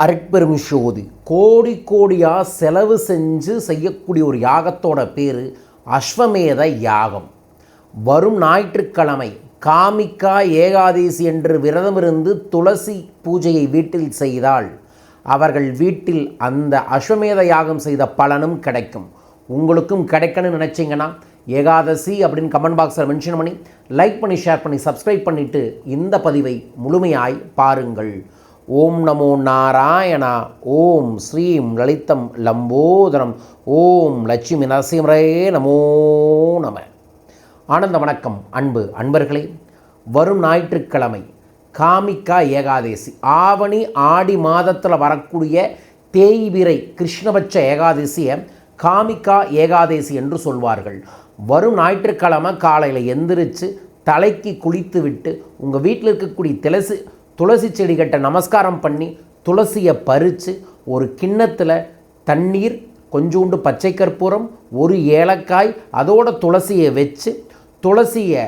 அருட்பெரும் ஜோதி. கோடி கோடியாக செலவு செஞ்சு செய்யக்கூடிய ஒரு யாகத்தோட பேர் அஸ்வமேத யாகம். வரும் ஞாயிற்றுக்கிழமை காமிக்கா ஏகாதேசி என்று விரதமிருந்து துளசி பூஜையை வீட்டில் செய்தால் அவர்கள் வீட்டில் அந்த அஸ்வமேத யாகம் செய்த பலனும் கிடைக்கும். உங்களுக்கும் கிடைக்கணும்னு நினச்சிங்கன்னா ஏகாதசி அப்படின்னு கமெண்ட் பாக்ஸில் மென்ஷன் பண்ணி லைக் பண்ணி ஷேர் பண்ணி சப்ஸ்கிரைப் பண்ணிவிட்டு இந்த பதிவை முழுமையாய் பாருங்கள். ஓம் நமோ நாராயணா. ஓம் ஸ்ரீம் லலிதம் லம்போதரம். ஓம் லட்சுமி நரசிம்மரே நமோ நம. ஆனந்த வணக்கம் அன்பு அன்பர்களே. வரும் ஞாயிற்றுக்கிழமை காமிக்கா ஏகாதேசி, ஆவணி ஆடி மாதத்தில் வரக்கூடிய தேய்பிறை கிருஷ்ணபட்ச ஏகாதசியை காமிக்கா ஏகாதேசி என்று சொல்வார்கள். வரும் ஞாயிற்றுக்கிழமை காலையில் எந்திரிச்சு தலைக்கு குளித்து விட்டு உங்கள் வீட்டில் இருக்கக்கூடிய துளசி செடிகிட்ட நமஸ்காரம் பண்ணி துளசியை பறித்து ஒரு கிண்ணத்தில் தண்ணீர், கொஞ்சோண்டு பச்சை கற்பூரம், ஒரு ஏலக்காய், அதோட துளசியை வச்சு துளசியை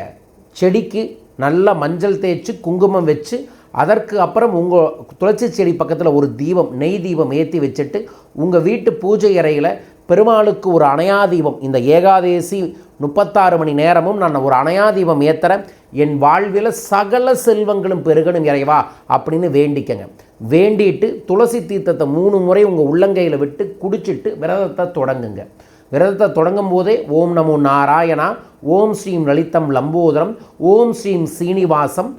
செடிக்கு நல்லா மஞ்சள் தேய்ச்சி குங்குமம் வச்சு அதற்கு அப்புறம் உங்கள் துளசி செடி பக்கத்தில் ஒரு தீபம், நெய் தீபம் ஏற்றி வச்சுட்டு உங்கள் வீட்டு பூஜை அறையில் பெருமாளுக்கு ஒரு அணையா தீபம், இந்த ஏகாதேசி 36 மணி நேரமும் நான் ஒரு அணையா தீபம் ஏற்றுறேன், என் வாழ்வில் சகல செல்வங்களும் பெருகணும் இறைவா அப்படின்னு வேண்டிக்கங்க. வேண்டிட்டு துளசி தீர்த்தத்தை 3 முறை உங்கள் உள்ளங்கையில் விட்டு குடிச்சிட்டு விரதத்தை தொடங்குங்க. விரதத்தை தொடங்கும் போதே ஓம் நமோ நாராயணா, ஓம் ஸ்ரீம் லலிதம் லம்போதரம், ஓம் ஸ்ரீம் சீனிவாசம்,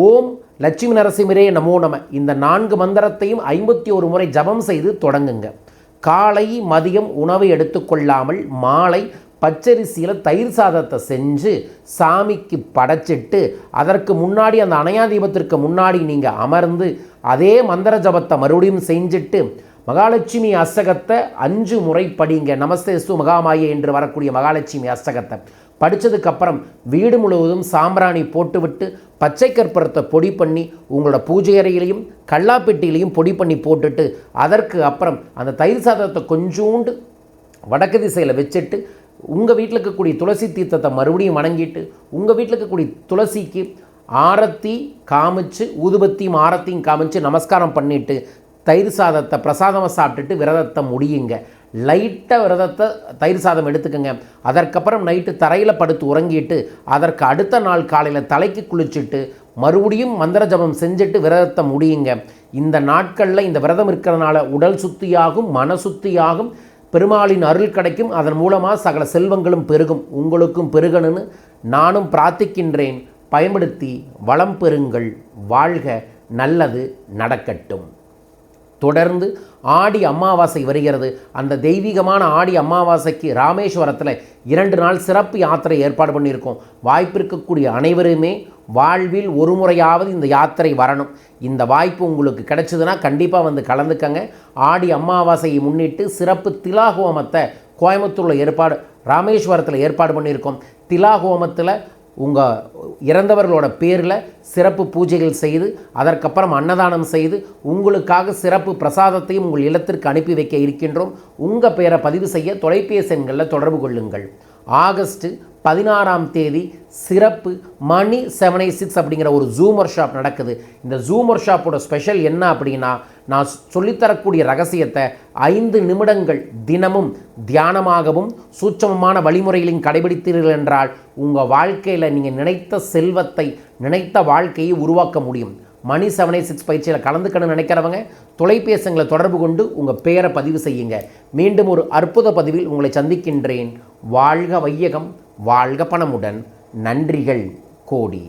ஓம் லட்சுமி நரசிம்மரே நமோ நம, இந்த 4 மந்திரத்தையும் 51 முறை ஜபம் செய்து தொடங்குங்க. காலை மதியம் உணவு எடுத்துக்கொள்ளாமல் மாலை பச்சரிசியில் தயிர் சாதத்தை செஞ்சு சாமிக்கு படைச்சிட்டு அதற்கு முன்னாடி அந்த அணையா தீபத்திற்கு முன்னாடி நீங்கள் அமர்ந்து அதே மந்திர ஜபத்தை மறுபடியும் செஞ்சுட்டு மகாலட்சுமி அஷ்டகத்தை 5 முறை படிங்க. நமஸ்தே சு மகாமாயே என்று வரக்கூடிய மகாலட்சுமி அஷ்டகத்தை படித்ததுக்கப்புறம் வீடு முழுவதும் சாம்பிராணி போட்டுவிட்டு பச்சை கற்பூரத்தை பொடி பண்ணி உங்களோட பூஜை அறையிலையும் கல்லாப்பெட்டியிலையும் பொடி பண்ணி போட்டுட்டு அதற்கு அப்புறம் அந்த தயிர் சாதத்தை கொஞ்சோண்டு வடக்கு திசையில் வச்சுட்டு உங்கள் வீட்டில் இருக்கக்கூடிய துளசி தீர்த்தத்தை மறுபடியும் வணங்கிட்டு உங்கள் வீட்டில் இருக்கக்கூடிய துளசிக்கு ஆரத்தி காமிச்சு ஊதுபத்தியும் ஆரத்தியும் காமிச்சு நமஸ்காரம் பண்ணிவிட்டு தயிர் சாதத்தை பிரசாதமாக சாப்பிட்டுட்டு விரதத்தை முடியுங்க. லைட்டாக விரதத்தை தயிர் சாதம் எடுத்துக்கோங்க. அதற்கப்புறம் நைட்டு தரையில் படுத்து உறங்கிட்டு அதற்கு அடுத்த நாள் காலையில் தலைக்கு குளிச்சுட்டு மறுபடியும் மந்திர ஜபம் செஞ்சுட்டு விரதத்தை முடியுங்க. இந்த நாட்களில் இந்த விரதம் இருக்கிறதுனால உடல் சுத்தியாகும், மன சுத்தியாகும், பெருமாளின் அருள் கிடைக்கும், அதன் மூலமாக சகல செல்வங்களும் பெருகும். உங்களுக்கும் பெருகணும்னு நானும் பிரார்த்திக்கின்றேன். பயன்படுத்தி வளம் பெறுங்கள். வாழ்க, நல்லது நடக்கட்டும். தொடர்ந்து ஆடி அமாவாசை வருகிறது. அந்த தெய்வீகமான ஆடி அமாவாசைக்கு ராமேஸ்வரத்தில் 2 நாள் சிறப்பு யாத்திரை ஏற்பாடு பண்ணியிருக்கோம். வாய்ப்பு இருக்கக்கூடிய அனைவருமே வாழ்வில் ஒரு முறையாவது இந்த யாத்திரை வரணும். இந்த வாய்ப்பு உங்களுக்கு கிடைச்சதுன்னா கண்டிப்பாக வந்து கலந்துக்கங்க. ஆடி அமாவாசையை முன்னிட்டு சிறப்பு திலாகோமத்தை கோயம்புத்தூரில் ராமேஸ்வரத்தில் ஏற்பாடு பண்ணியிருக்கோம். திலாகோமத்தில் உங்கள் இறந்தவர்களோட பேரில் சிறப்பு பூஜைகள் செய்து அதற்கப்புறம் அன்னதானம் செய்து உங்களுக்காக சிறப்பு பிரசாதத்தையும் உங்கள் இல்லத்திற்கு அனுப்பி வைக்க இருக்கின்றோம். உங்கள் பேரை பதிவு செய்ய தொலைபேசி எண்களில் தொடர்பு கொள்ளுங்கள். ஆகஸ்ட் 16ஆம் தேதி சிறப்பு மணி 786 அப்படிங்கிற ஒரு ஜூம் ஒர்க் ஷாப் நடக்குது. இந்த ஜூம் ஒர்க் ஷாப்போட ஸ்பெஷல் என்ன அப்படின்னா, நான் சொல்லித்தரக்கூடிய ரகசியத்தை 5 நிமிடங்கள் தினமும் தியானமாகவும் சூட்சமமான வழிமுறைகளையும் கடைபிடித்தீர்கள் என்றால் உங்கள் வாழ்க்கையில் நீங்கள் நினைத்த செல்வத்தை, நினைத்த வாழ்க்கையை உருவாக்க முடியும். மணி 786 பயிற்சியில் கலந்துக்கணும்னு நினைக்கிறவங்க தொலைபேசிகளை தொடர்பு கொண்டு உங்கள் பேரை பதிவு செய்யுங்க. மீண்டும் ஒரு அற்புத பதிவில் உங்களை சந்திக்கின்றேன். வாழ்க வையகம், வாழ்க பணமுடன். நன்றிகள் கோடி.